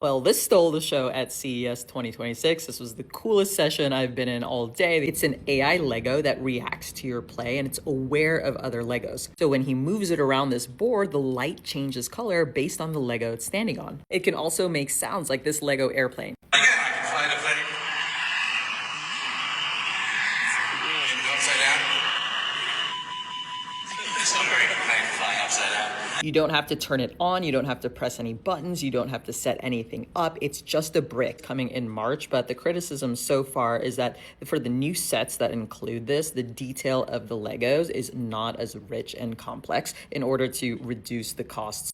Well, this stole the show at CES 2026. This was the coolest session I've been in all day. It's an AI Lego that reacts to your play and it's aware of other Legos. So when he moves it around this board, the light changes color based on the Lego it's standing on. It can also make sounds like this Lego airplane. Again, I can fly the plane. Upside down. Sorry, I can fly upside down. You don't have to turn it on, you don't have to press any buttons, you don't have to set anything up. It's just a brick coming in March, but the criticism so far is that for the new sets that include this, the detail of the Legos is not as rich and complex in order to reduce the costs.